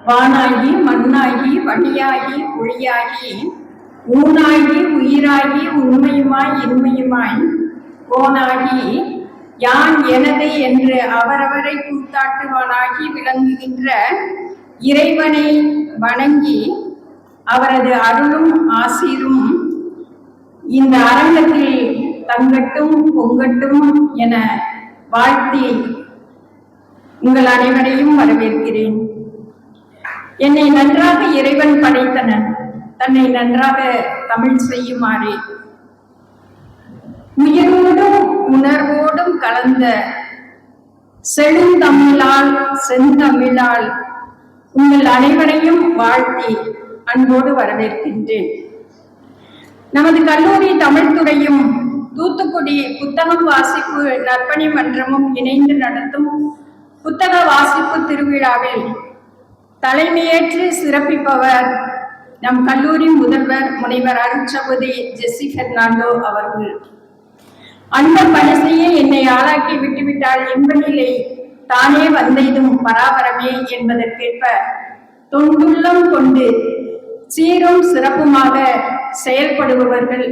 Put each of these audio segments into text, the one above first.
வானாகி மண்ணாகி வழியாகி ஒளியாகி ஊனாகி உயிராகி உண்மையுமாய் இன்மையுமாய் கோனாகி யான் எனது என்று அவரவரை கூத்தாட்டுவானாகி விளங்குகின்ற இறைவனை வணங்கி அவரது அருளும் ஆசீரும் இந்த அரங்கத்தில் தங்கட்டும் பொங்கட்டும் என வாழ்த்தி உங்கள் அனைவரையும் வரவேற்கிறேன். என்னை நன்றாக இறைவன் படைத்தனன், தன்னை நன்றாக தமிழ் செய்யுமாறே உயிரோடும் உணர்வோடும் கலந்த செழுந்தமிழால் செந்தமிழால் உங்கள் அனைவரையும் வாழ்த்தி அன்போடு வரவேற்கின்றேன். நமது கல்லூரி தமிழ்துறையும் தூத்துக்குடி புத்தகம் வாசிப்பு நற்பணி மன்றமும் இணைந்து நடத்தும் புத்தக வாசிப்பு திருவிழாவில் தலைமையேற்று சிறப்பிப்பவர் நம் கல்லூரி முதல்வர் முனைவர் அருட்சகோதரி ஜெஸ்ஸி பெர்னாண்டோ அவர்கள். அந்த பணி செய்ய என்னை ஆளாக்கி விட்டுவிட்டால் இன்பநிலை தானே வந்தெய்தும் பராபரமே என்பதற்கேற்ப தொண்டுள்ளம் கொண்டு சீரும் சிறப்புமாக செயல்படுபவர்கள்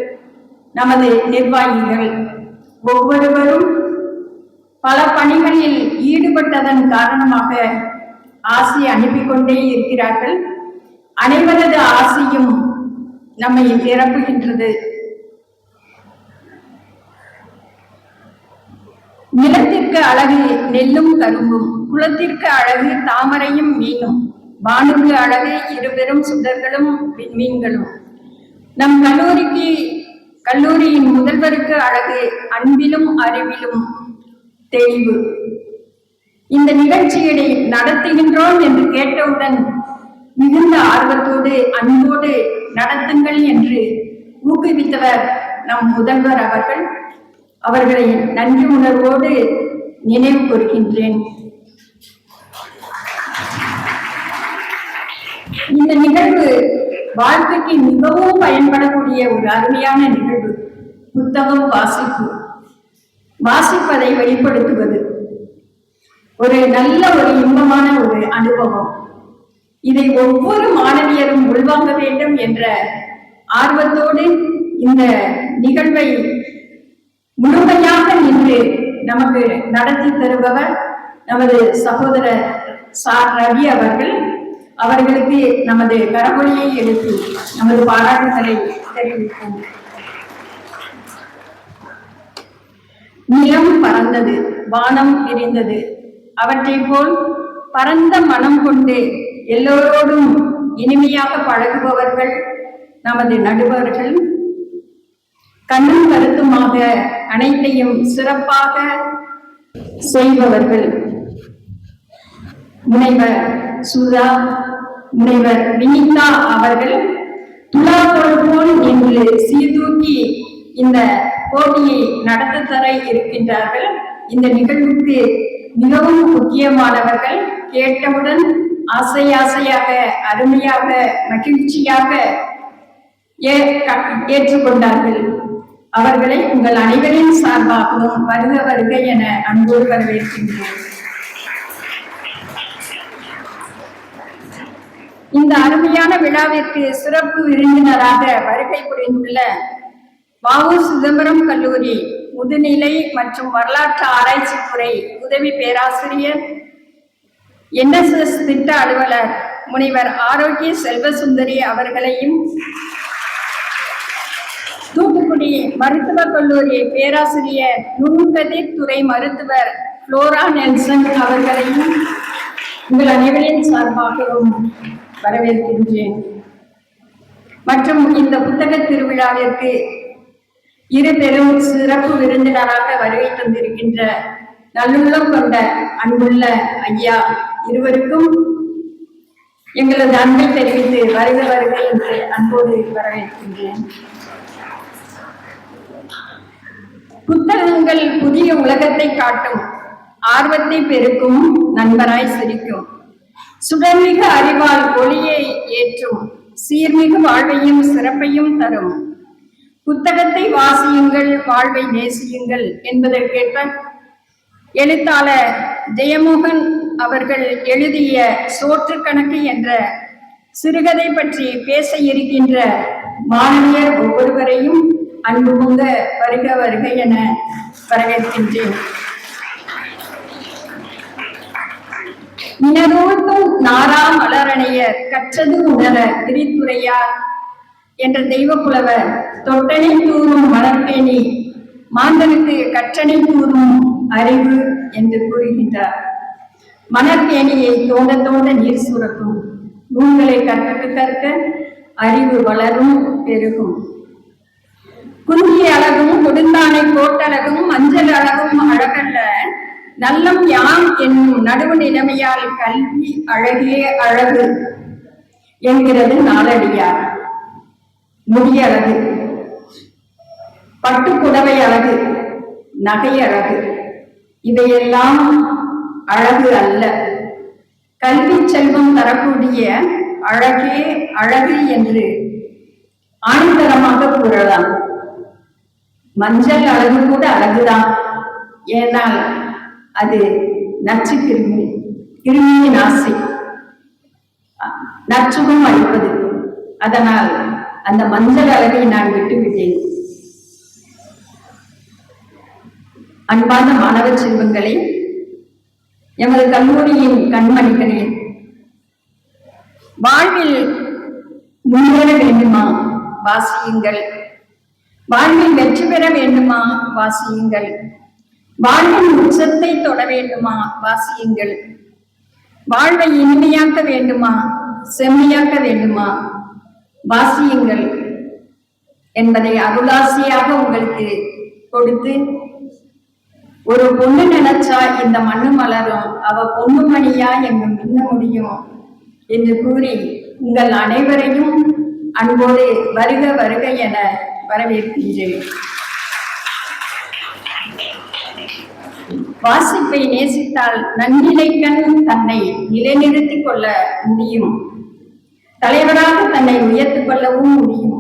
நமது நிர்வாகிகள். ஒவ்வொருவரும் பல பணிகளில் ஈடுபட்டதன் காரணமாக ஆசி அனுப்பிக்கொண்டே இருக்கிறார்கள். அனைவரது ஆசியும் நம்மை நிரப்புகின்றது. நிலத்திற்கு அழகு நெல்லும் கரும்பும், குளத்திற்கு அழகு தாமரையும் மீனும், வானுக்கு அழகு இருபெரும் சுடர்களும் விண்மீன்களும். நம் கல்லூரியின் முதல்வருக்கு அழகு அன்பிலும் அறிவிலும் தெளிவு. இந்த நிகழ்ச்சியை நடத்துகின்றோம் என்று கேட்டவுடன் மிகுந்த ஆர்வத்தோடு அன்போடு நடத்துங்கள் என்று ஊக்குவித்தவர் நம் முதல்வர் அவர்கள். அவர்களை நன்றி உணர்வோடு நினைவு கூறுகின்றேன். இந்த நிகழ்வு வாழ்க்கைக்கு மிகவும் பயன்படக்கூடிய ஒரு அருமையான நிகழ்வு. புத்தகம் வாசிப்பதை வெளிப்படுத்துவது ஒரு நல்ல ஒரு இன்பமான ஒரு அனுபவம். இதை ஒவ்வொரு மாணவியரும் உள்வாங்க வேண்டும் என்ற ஆர்வத்தோடு இந்த நிகழ்வை முழுமையாக நின்று நமக்கு நடத்தி தருபவர் நமது சகோதரர் சார் ரவி அவர்கள். அவர்களுக்கு நமது கரவொலியை எடுத்து நமது பாராட்டுகளை தெரிவிப்போம். நிலம் பறந்தது, வானம் விரிந்தது, அவற்றை போல் பரந்த மனம் கொண்டு எல்லோரோடும் இனிமையாக பழகுபவர்கள் நமது நடுவர்கள். கண்ணும் கருத்துமாக அனைத்தையும் சிறப்பாக செய்பவர்கள் முனைவர் சுதா, முனைவர் வினிதா அவர்கள் துலாக்கோள் போல் என்று சீர்தூக்கி இந்த போட்டியை நடத்த தர இருக்கின்றார்கள். இந்த நிகழ்வுக்கு மிகவும் முக்கியமானவர்கள். கேட்டவுடன் ஆசையாக அருமையாக மகிழ்ச்சியாக ஏற்றுக்கொண்டார்கள். அவர்களை உங்கள் அனைவரின் சார்பாகவும் வருக வருக என அன்போடு வரவேற்கின்றேன். இந்த அருமையான விழாவிற்கு சிறப்பு விருந்தினராக வருகை புரிந்துள்ள வ.உ. சிதம்பரம் கல்லூரி முதுநிலை மற்றும் வரலாற்று ஆராய்ச்சி துறை உதவி பேராசிரியர் NSS திட்ட அலுவலர் முனைவர் ஆரோக்கிய செல்வசுந்தரி அவர்களையும், தூத்துக்குடி மருத்துவக் கல்லூரி பேராசிரியர் நுண்கதிர் துறை மருத்துவர் புளோரா நெல்சன் அவர்களையும் உங்கள் அனைவரின் சார்பாகவும் வரவேற்கின்றேன். மற்றும் இந்த புத்தக திருவிழாவிற்கு இரு பெரும் சிறப்பு விருந்தினராக வருகை தந்திருக்கின்ற நல்லுள்ளம் கொண்ட அன்புள்ள ஐயா இருவருக்கும் எங்களது அன்பை தெரிவித்து வருக வருக என்று அன்போடு வரவேற்கின்றேன். புத்தகங்கள் புதிய உலகத்தை காட்டும், ஆர்வத்தை பெருக்கும், நண்பராய் சிரிக்கும், சுடர்மிகு அறிவால் ஒளியை ஏற்றும், சீர்மிகு வாழ்வையும் சிறப்பையும் தரும். புத்தகத்தை வாசியுங்கள், வாழ்வை நேசியுங்கள் என்பதற்கேற்ப எழுத்தாளர் ஜெயமோகன் அவர்கள் எழுதிய சோற்று கணக்கு என்ற சிறுகதை பற்றி பேச இருக்கின்ற மாணவியர் ஒவ்வொருவரையும் அன்பு பொங்க வருக வருக என வரவேற்கின்றேன். இனதோர்க்கும் நாரா மலரணைய கற்றது உணர விரித்துரையார் என்ற தெய்வப்புலவர் தொட்டனை தூரும் மலர்பேணி மாந்தனுக்கு கற்றனை தூரும் அறிவு என்று கூறுகின்றார். மலர்பேணியை தோண்ட தோண்ட நீர் சுரக்கும், நூல்களை கற்க கற்க அறிவு வளரும் பெருகும். குந்திய அழகும் கொடுந்தானை கோட்டழகும் மஞ்சள் அழகும் அழகல்ல, நல்லம் யாம் என்னும் நடுவு நிலைமையால் கல்வி அழகே அழகு என்கிறது நாளடியார். முடிய அழகு, பட்டுப்புடவை அழகு, நகை அழகு, இவையெல்லாம் அழகு அல்ல. கல்வி செல்வம் தரக்கூடிய அழகே அழகு என்று ஆணித்தரமாக கூறலாம். மஞ்சள் அழகு கூட அழகுதான், ஏனால் அது நச்சு கிருமி, கிருமியின் ஆசை, நச்சுகம் அளிப்பது. அதனால் அந்த மஞ்சள் அழகை நான் விட்டுவிட்டேன். அன்பான மாணவ செல்வங்களே, எமது கல்லூரியின் கண்மணிகளே, வாழ்வில் முன்னேற வேண்டுமா? வாசியுங்கள். வாழ்வில் வெற்றி பெற வேண்டுமா? வாசியுங்கள். வாழ்வின் உச்சத்தை தொட வேண்டுமா? வாசியுங்கள். வாழ்வை இனிமையாக்க வேண்டுமா? செம்மையாக்க வேண்டுமா? வாசியுங்கள் என்பதை அருளாசியாக உங்களுக்கு கொடுத்து, ஒரு பொண்ணு நினைச்சா இந்த மண்ணு மலரும், அவ பொண்ணு மணியா எங்கும் மின்ன முடியும் என்று கூறி உங்கள் அனைவரையும் அன்போடு வருக வருக என வரவேற்கின்றேன். வாசிப்பை நேசித்தால் நன்னிலைக்கண் தன்னை நிலைநிறுத்திக் கொள்ள முடியும், தலைவராக தன்னை உயர்த்திக் கொள்ளவும் முடியும்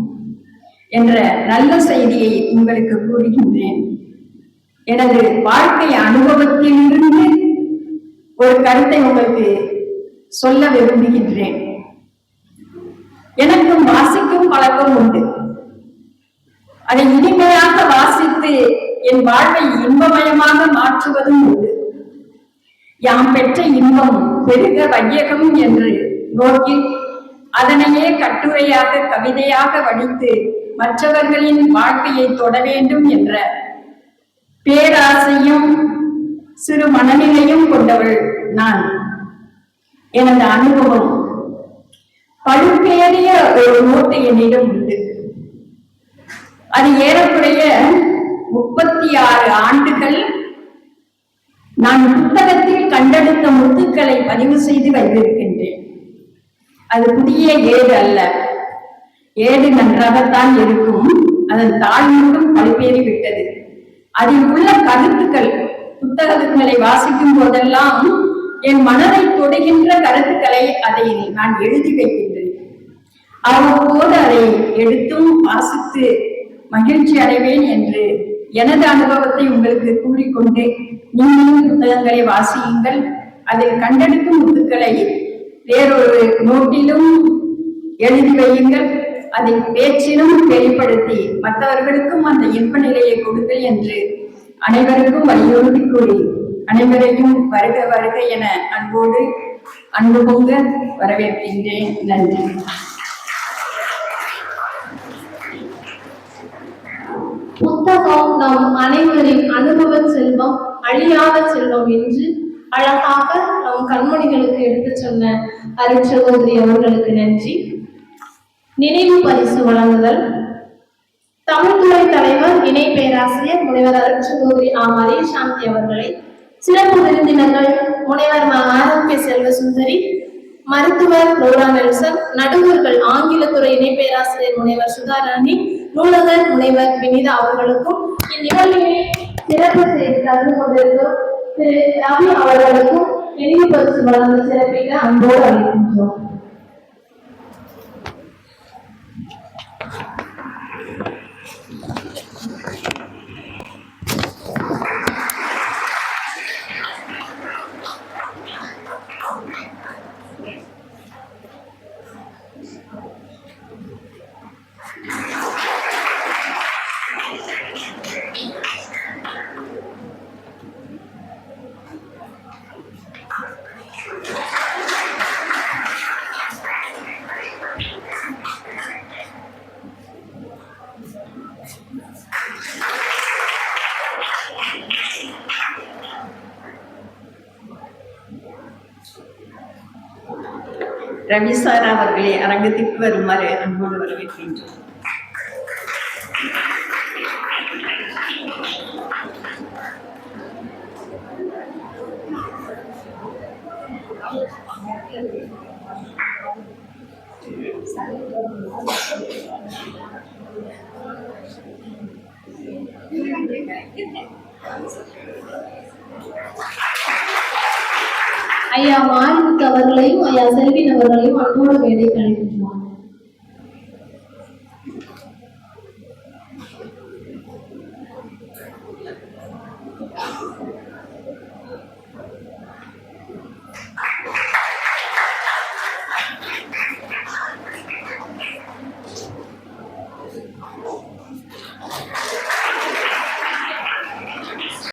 என்ற நல்ல செய்தியை உங்களுக்கு கூறுகின்றேன். எனது வாழ்க்கை அனுபவத்திலிருந்து ஒரு கருத்தை உங்களுக்கு சொல்ல விரும்புகின்றேன். எனக்கும் வாசிக்கும் பழக்கம் உண்டு. அதை இனிமையாக வாசித்து என் வாழ்வை இன்பமயமாக மாற்றுவதும் உண்டு. யாம் பெற்ற இன்பம் பெருக வையகம் என்று நோக்கி அதனையே கட்டுரையாக கவிதையாக வடித்து மற்றவர்களின் வாழ்க்கையை தொட வேண்டும் என்ற பேராசையும் சிறு மனநிலையும் கொண்டவள் நான். எனது அனுபவம் பழுப்பேறிய ஒரு நோட்டு என்னிடம் உண்டு. அது ஏறக்குறைய 36 ஆண்டுகள் நான் புத்தகத்தில் கண்டெடுத்த முத்துக்களை பதிவு செய்து வைத்திருக்கின்றேன். அது புதிய ஏடு அல்ல. ஏடு நன்றாகத்தான் இருக்கும், அதன் தாழ் மட்டும் பழுப்பேறி விட்டது. அதில் உள்ள கருத்துக்கள், புத்தகங்களை வாசிக்கும் போதெல்லாம் என் மனதை தொடுகின்ற கருத்துக்களை அதை நான் எழுதி வைக்கின்றேன். அவ்வப்போது அதை எடுத்தும் வாசித்து மகிழ்ச்சி அடைவேன் என்று எனது அனுபவத்தை உங்களுக்கு கூறிக்கொண்டு, நீங்களும் புத்தகங்களை வாசியுங்கள். அதில் கண்டெடுக்கும் முத்துக்களை வேறொரு நோட்டிலும் எழுதி வையுங்கள். அதை பேச்சிலும் வெளிப்படுத்தி மற்றவர்களுக்கும் அந்த இன்ப நிலையை கொடுங்கள் என்று அனைவருக்கும் வலியுறுத்தி கூறி அனைவரையும் வருக வருக என அன்போடு அன்பு பொங்க வரவேற்கின்றேன். நன்றி. புத்தகம் நம் அனைவரின் அனுபவ செல்வம், அழியாத செல்வம் என்று அழகாக நம் கண்மணிகளுக்கு எடுத்து சொன்ன அருட்சகோதரி அவர்களுக்கு நன்றி. நினைவு பரிசு வழங்குதல். தமிழ்துறை தலைவர் இணை பேராசிரியர் முனைவர் அருட்சகோதரி ஆமாரி சாந்தி அவர்களை, சிறப்பு விருந்தினர்கள் முனைவர் ஆரோக்கிய செல்வ சுந்தரி, மருத்துவர் லோரா நெல்சன், நடுவர்கள் ஆங்கிலத்துறை இணை பேராசிரியர் முனைவர் சுதாராணி, நூலகர் முனைவர் வினிதா அவர்களுக்கும், இந்நிகழ்வினை சிறப்பு செய்து கலந்து கொண்டிருக்கும் திரு ரவி அவர்களுக்கும் நினைவு பரிசு வழங்க சிறப்பிக்க அன்போடு அழைக்கின்றோம். ரவி சார் அவர்களை அரங்கத்திற்கு வருமாறு அன்போடு வரவேற்கின்றோம். ஐயா மாரிமுத்து அவர்களையும் ஐயா செல்வின் அவர்களையும் அன்போடு மேடைக்கு அழைக்கின்றோம்.